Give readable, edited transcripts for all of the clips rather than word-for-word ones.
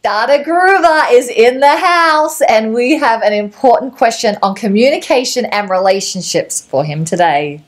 Datta Groover is in the house, and we have an important question on communication and relationships for him today.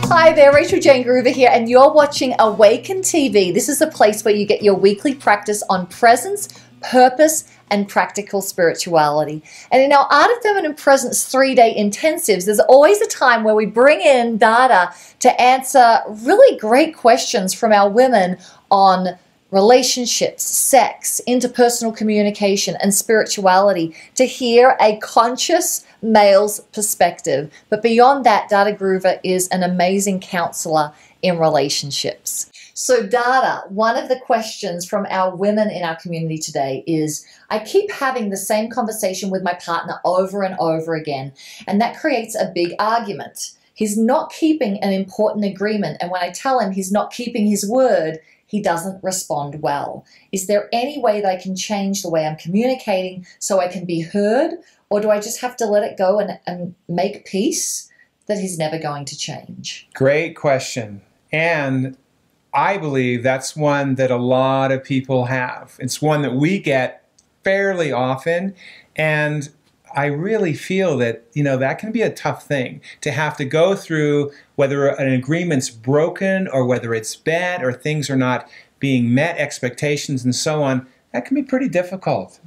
Hi there, Rachael-Jayne Groover here, and you're watching Awaken TV. This is a place where you get your weekly practice on presence, purpose, and practical spirituality. And in our Art of Feminine Presence 3-day intensives, there's always a time where we bring in Datta to answer really great questions from our women on relationships, sex, interpersonal communication, and spirituality, to hear a conscious male's perspective. But beyond that, Datta Groover is an amazing counselor in relationships. So Datta, one of the questions from our women in our community today is, I keep having the same conversation with my partner over and over again, and that creates a big argument. He's not keeping an important agreement, and when I tell him he's not keeping his word, he doesn't respond well. Is there any way that I can change the way I'm communicating so I can be heard, or do I just have to let it go and make peace that he's never going to change? Great question. And I believe that's one that a lot of people have. It's one that we get fairly often, and I really feel that, that can be a tough thing to have to go through, whether an agreement's broken or whether it's bad or things are not being met, expectations and so on. That can be pretty difficult.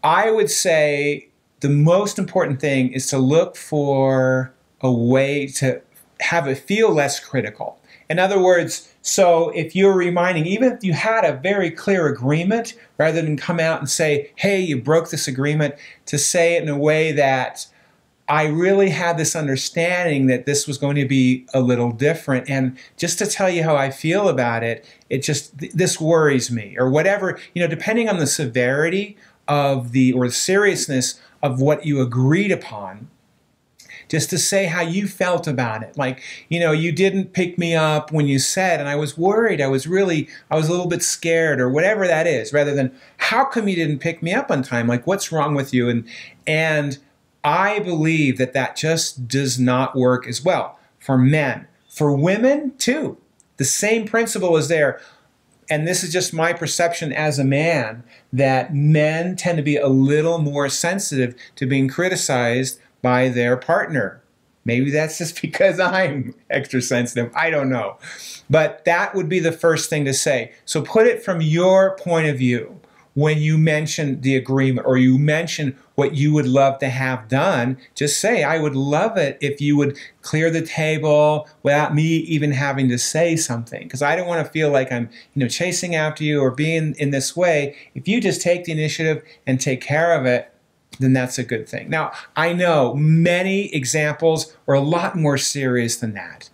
I would say the most important thing is to look for a way to have it feel less critical. In other words, so if you're reminding, even if you had a very clear agreement, rather than come out and say, hey, you broke this agreement, to say it in a way that I really had this understanding that this was going to be a little different, and just to tell you how I feel about it, this worries me, or whatever, depending on the severity of or the seriousness of what you agreed upon. Just to say how you felt about it. Like, you didn't pick me up when you said, and I was worried, I was a little bit scared, or whatever that is, rather than, how come you didn't pick me up on time? Like, what's wrong with you? And I believe that just does not work as well for men. For women, too. The same principle is there. And this is just my perception as a man, that men tend to be a little more sensitive to being criticized by their partner. Maybe that's just because I'm extra sensitive. I don't know. But that would be the first thing to say. So put it from your point of view when you mention the agreement, or you mention what you would love to have done. Just say, I would love it if you would clear the table without me even having to say something, because I don't want to feel like I'm chasing after you or being in this way. If you just take the initiative and take care of it, then that's a good thing. Now, I know many examples are a lot more serious than that.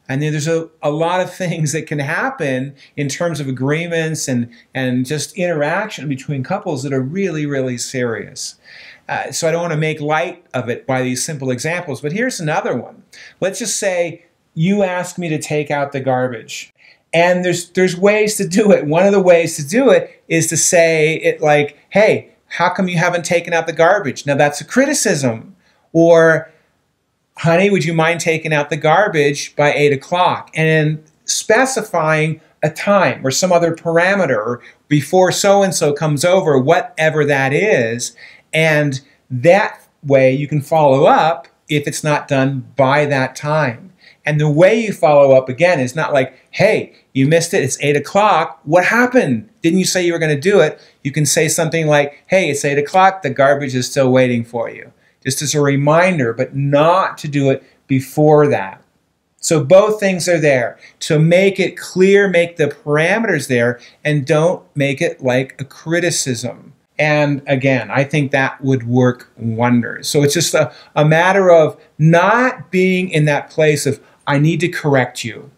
And there's a lot of things that can happen in terms of agreements and just interaction between couples that are really, really serious. So I don't want to make light of it by these simple examples, but here's another one. Let's just say you ask me to take out the garbage. And there's ways to do it. One of the ways to do it is to say it like, hey, how come you haven't taken out the garbage? Now that's a criticism. Or, honey, would you mind taking out the garbage by 8 o'clock? And then specifying a time or some other parameter, or before so-and-so comes over, whatever that is. And that way you can follow up if it's not done by that time. And the way you follow up, again, is not like, hey, you missed it, it's 8 o'clock, what happened? Didn't you say you were going to do it? You can say something like, hey, it's 8 o'clock, the garbage is still waiting for you. Just as a reminder, but not to do it before that. So both things are there. To make it clear, make the parameters there, and don't make it like a criticism. And again, I think that would work wonders. So it's just a matter of not being in that place of, I need to correct you,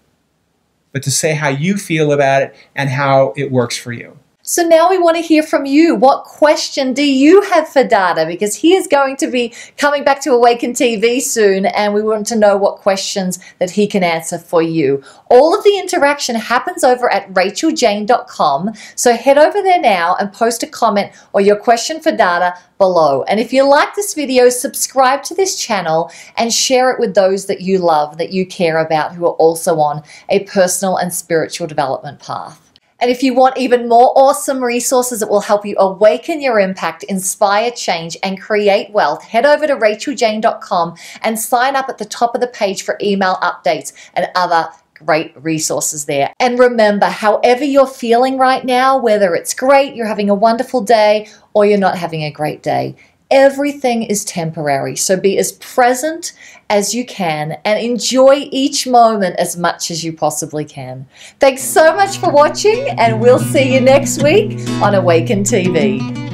but to say how you feel about it and how it works for you. So now we want to hear from you. What question do you have for Datta? Because he is going to be coming back to Awaken TV soon, and we want to know what questions that he can answer for you. All of the interaction happens over at Rachael-Jayne.com. So head over there now and post a comment or your question for Datta below. And if you like this video, subscribe to this channel and share it with those that you love, that you care about, who are also on a personal and spiritual development path. And if you want even more awesome resources that will help you awaken your impact, inspire change, and create wealth, head over to Rachael-Jayne.com and sign up at the top of the page for email updates and other great resources there. And remember, however you're feeling right now, whether it's great, you're having a wonderful day, or you're not having a great day, everything is temporary. So be as present as you can and enjoy each moment as much as you possibly can. Thanks so much for watching, and we'll see you next week on Awaken TV.